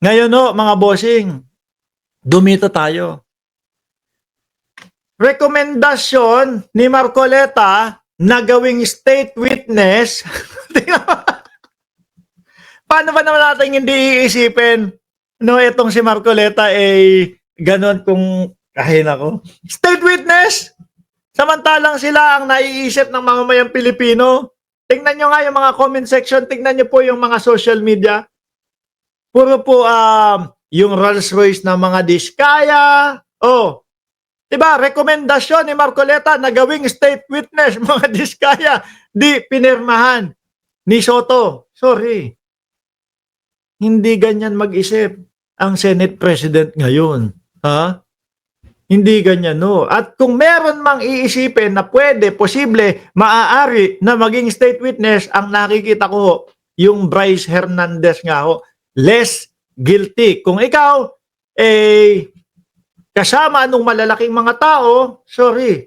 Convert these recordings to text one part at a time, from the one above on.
Ngayon ho, mga bossing, dumito tayo. Rekomendasyon ni Marcoleta na gawing state witness. Paano ba naman natin hindi iisipin no itong si Marcoleta ganon kung kahin ako. State witness! Samantalang sila ang naiisip ng mamamayang Pilipino. Tingnan nyo nga yung mga comment section, tingnan nyo po yung mga social media. Puro po yung Rolls Royce ng mga diskaya. Oh, diba, rekomendasyon ni Marcoleta na gawing state witness mga diskaya. Di pinirmahan ni Soto. Sorry. Hindi ganyan mag-isip ang Senate President ngayon. Ha? Hindi ganyan, no? At kung meron mang iisipin na pwede, posible, maaari na maging state witness, ang nakikita ko, yung Bryce Hernandez nga ho, less guilty. Kung ikaw, kasama nung malalaking mga tao, sorry,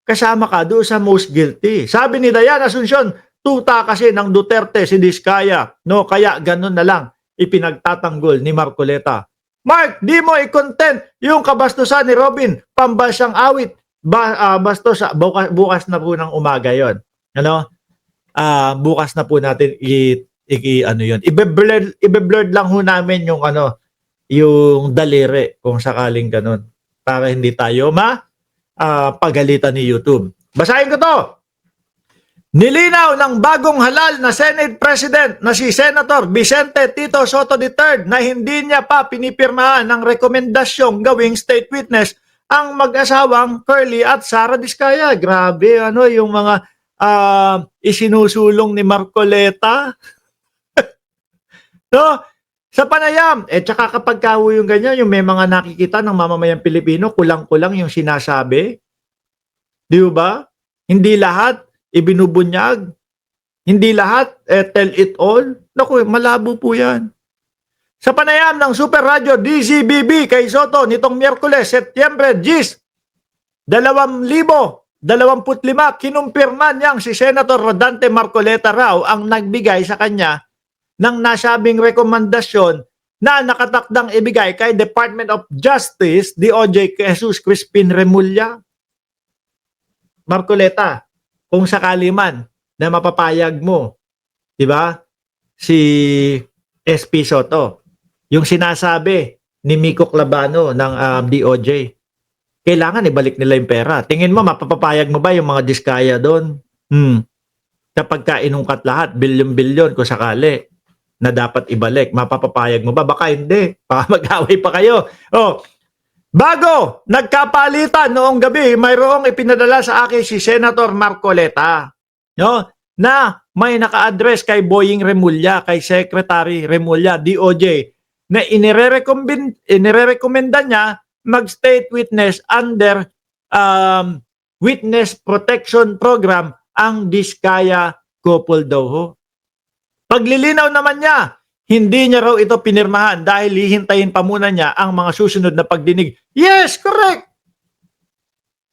kasama ka doon sa most guilty. Sabi ni Dayan Asuncion, tuta kasi ng Duterte si Diskaya, no? Kaya ganun na lang ipinagtatanggol ni Marcoleta. Mark, di mo i-content yung kabastusan ni Robin, pambansang awit, bastos bukas na po ng umaga yon. Ano? Bukas na po natin ano yon. Ibe-blurred lang ho namin yung yung daliri kung sakaling ganun para hindi tayo pagalitan ni YouTube. Basahin ko to. Nilinaw ng bagong halal na Senate President na si Senator Vicente Tito Soto III na hindi niya pa pinipirmahan ng rekomendasyong gawing state witness ang mag-asawang Curly at Sara Diskaya. Grabe, yung mga isinusulong ni Marcoleta. No? Sa panayam, tsaka kapag kawo yung ganyan, yung may mga nakikita ng mamamayang Pilipino, kulang-kulang yung sinasabi. Di ba? Hindi lahat ibinubunyag. Hindi lahat, tell it all. Naku, malabo po yan. Sa panayam ng Super Radio DZBB kay Soto nitong Miyerkules, Setyembre 10, 2025, kinumpirma niyang si Senator Rodante Marcoleta raw ang nagbigay sa kanya ng nasabing rekomendasyon na nakatakdang ibigay kay Department of Justice, DOJ, Jesus Crispin Remulla. Marcoleta, kung sakali man na mapapayag mo, di ba? Si SP Soto, yung sinasabi ni Miko Clavano ng DOJ, kailangan ibalik nila yung pera. Tingin mo, mapapapayag mo ba yung mga diskaya doon? Kapag kainungkat lahat, bilyon-bilyon kung sakali na dapat ibalik, mapapapayag mo ba? Baka hindi. Baka mag-away pa kayo. Bago nagkapalitan noong gabi, mayroong ipinadala sa akin si Senator Marcoleta, no, na may naka-address kay Boying Remulla, kay Secretary Remulla, DOJ, na inirekomenda niya mag-state witness under Witness Protection Program ang Diskaya couple daw ho. Paglilinaw naman niya, hindi niya raw ito pinirmahan dahil hihintayin pa muna niya ang mga susunod na pagdinig. Yes, correct!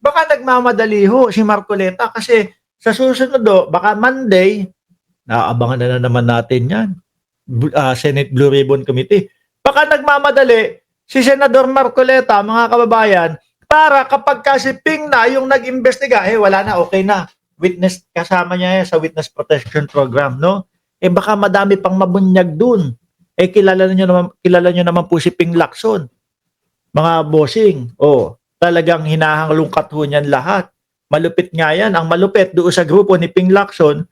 Baka nagmamadali ho si Marcoleta kasi sa susunod baka Monday, naabangan na naman natin yan, Senate Blue Ribbon Committee. Baka nagmamadali si Senador Marcoleta, mga kababayan, para kapag kasi Ping na yung nag-imbestiga, wala na, okay na. Witness, kasama niya sa Witness Protection Program, no? Baka madami pang mabunyag dun. Kilala nyo naman po si Ping Lacson. Mga bossing, talagang hinahanglungkat ho niyan lahat. Malupit nga yan. Ang malupit doon sa grupo ni Ping Lacson,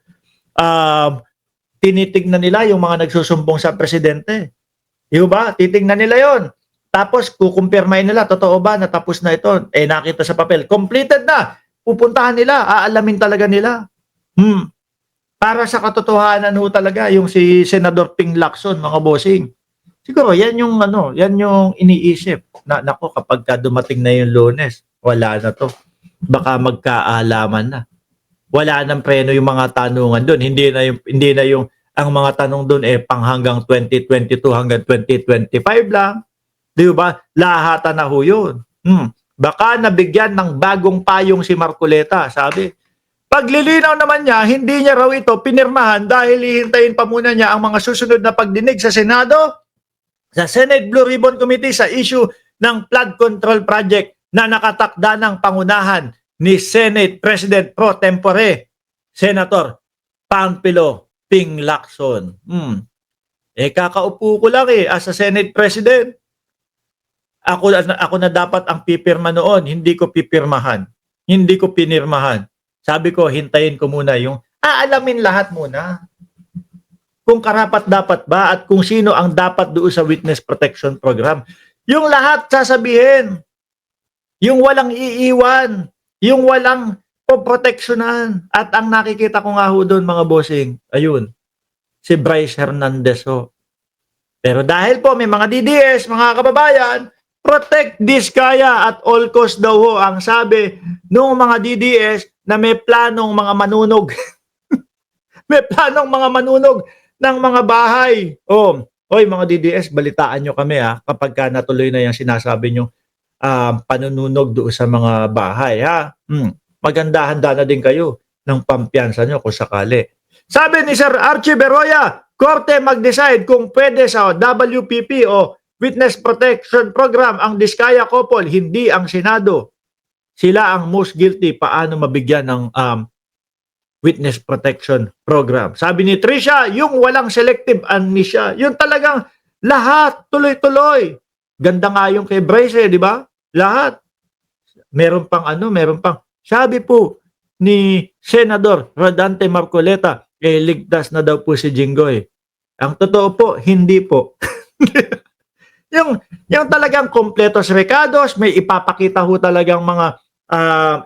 tinitignan nila yung mga nagsusumbong sa presidente. Di ba? Titignan nila yon. Tapos kukumpirmahin nila, totoo ba natapos na ito? Nakita sa papel. Completed na. Pupuntahan nila. Aalamin talaga nila. Para sa katotohanan ho talaga yung si Senador Ping Lacson, mga bossing. Siguro yan yung iniisip na nako kapag dumating na yung Lunes, wala na to. Baka magkaalaman na. Wala nang preno yung mga tanungan doon. Hindi na yung ang mga tanong doon pang hanggang 2022 hanggang 2025 lang. Di ba? Lahatan na ho yun. Baka nabigyan ng bagong payong si Marcoleta, sabi. Paglilinaw naman niya, hindi niya raw ito pinirmahan dahil hihintayin pa muna niya ang mga susunod na pagdinig sa Senado. sa Senate Blue Ribbon Committee sa issue ng flood control project na nakatakda ng pangunahan ni Senate President Pro Tempore, Senator Panfilo Ping Lacson. Kakaupo ko lang as a Senate President. Ako na dapat ang pipirma noon, hindi ko pipirmahan. Hindi ko pinirmahan. Sabi ko, hintayin ko muna yung aalamin lahat muna. Kung karapat-dapat ba at kung sino ang dapat doon sa Witness Protection Program. Yung lahat sasabihin. Yung walang iiwan. Yung walang poproteksyonan. At ang nakikita ko nga ho doon mga bossing, ayun, si Bryce Hernandez ho. Pero dahil po may mga DDS, mga kababayan, protect Diskaya at all cost daw ho ang sabi ng mga DDS na may planong mga manunog. May planong mga manunog ng mga bahay. Hoy mga DDS, balitaan nyo kami kapag ka natuloy na yung sinasabi nyo panununog doon sa mga bahay Maganda-handa na din kayo ng pampiyansa nyo kung sakali. Sabi ni Sir Archie Beroya, Korte mag-decide kung pwede sa WPP o Witness Protection Program ang Diskaya couple, hindi ang Senado. Sila ang most guilty. Paano mabigyan ng Witness Protection Program? Sabi ni Tricia, yung walang selective amnesia, yung talagang lahat, tuloy-tuloy. Ganda nga yung kay Bryce, di ba? Lahat. Meron pang sabi po ni Senador Rodante Marcoleta, ligtas na daw po si Jinggoy. Ang totoo po, hindi po. yung talagang kompletos recados, may ipapakita ho talagang mga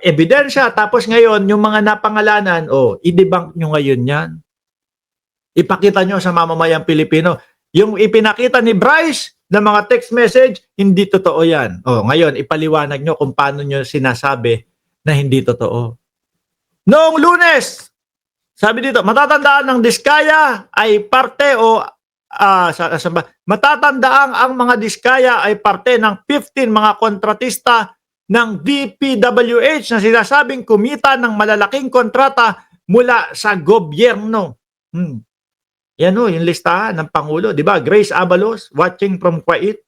ebidensya. Tapos ngayon, yung mga napangalanan, i-debunk nyo ngayon yan. Ipakita nyo sa mamamayang Pilipino. Yung ipinakita ni Bryce na mga text message, hindi totoo yan. Ngayon, ipaliwanag nyo kung paano nyo sinasabi na hindi totoo. Noong Lunes, sabi dito, matatandaan ng Diskaya ay parte matatandaan ang mga Diskaya ay parte ng 15 mga kontratista ng DPWH na sinasabing kumita ng malalaking kontrata mula sa gobyerno. Yan yung listahan ng Pangulo. Diba? Grace Abalos, watching from Kuwait.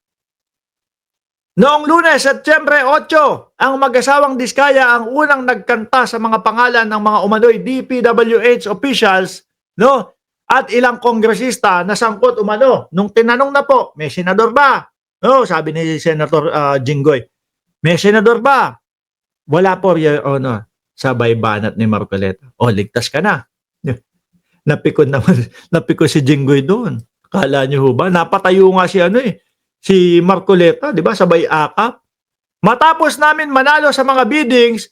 Noong Lunes, Setyembre 8, ang mag-asawang Diskaya ang unang nagkanta sa mga pangalan ng mga umano'y DPWH officials, at ilang kongresista na sangkot umano. Nung tinanong na po, may senador ba? Sabi ni Senator Jinggoy, may senador ba? Wala po, Your Honor. Sabay banat ni Marcoleta. Ligtas ka na. Napikon si Jinggoy doon. Kala niyo ba? Napatayo nga si Marcoleta, di ba? Sabay akap. Matapos namin manalo sa mga biddings,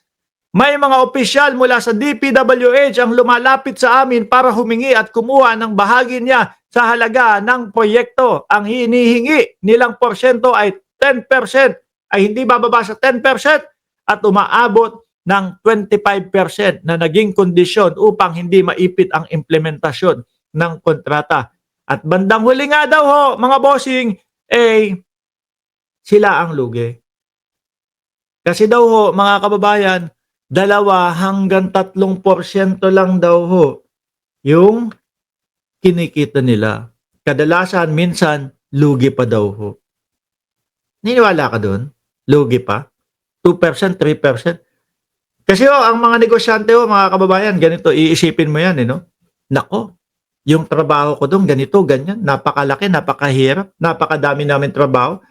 may mga opisyal mula sa DPWH ang lumalapit sa amin para humingi at kumuha ng bahagi niya sa halaga ng proyekto. Ang hinihingi nilang porsyento ay 10%, ay hindi bababa sa 10% at umaabot ng 25% na naging kondisyon upang hindi maipit ang implementasyon ng kontrata. At bandang huli nga daw ho, mga bossing, sila ang lugi. Kasi daw ho, mga kababayan, 2 hanggang 3% lang daw ho yung kinikita nila. Kadalasan, minsan, lugi pa daw ho. Niniwala ka doon? Lugi pa? 2%, 3%? Kasi ang mga negosyante mga kababayan, ganito, iisipin mo yan, Nako, yung trabaho ko doon, ganito, ganyan, napakalaki, napakahirap, napakadami namin trabaho.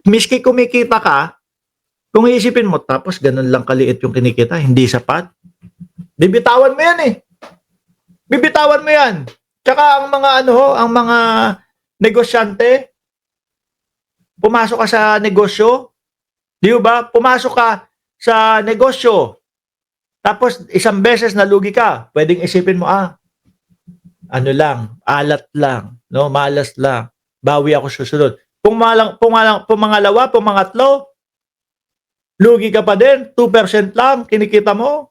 Miski kumikita ka, kung iisipin mo, tapos ganun lang kaliit yung kinikita, hindi sapat. Bibitawan mo yan Bibitawan mo yan. Tsaka ang mga ang mga negosyante, pumasok ka sa negosyo, di ba? Pumasok ka sa negosyo, tapos isang beses nalugi ka, pwedeng isipin mo, alat lang, malas lang, bawi ako susunod. Pumangalawa, pumangatlo, lugi ka pa din, 2% lang, kinikita mo,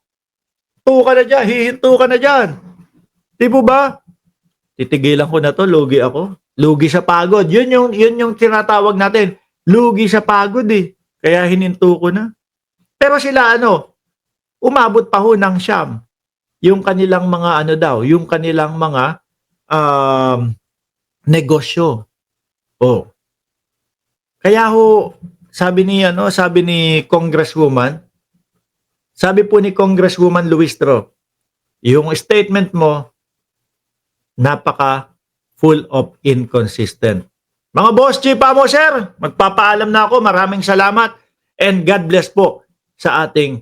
hihinto ka na dyan. Di po ba? Titigilan ko na to, lugi ako. Lugi sa pagod. Yun yung tinatawag natin, lugi sa pagod Kaya hininto ko na. Pero sila umabot pa ho ng siyam. Yung kanilang mga yung kanilang mga negosyo. Kaya ho, sabi ni Congresswoman, sabi po ni Congresswoman Luistro, yung statement mo, napaka full of inconsistent. Mga boss, chief mo, sir, magpapaalam na ako. Maraming salamat and God bless po sa ating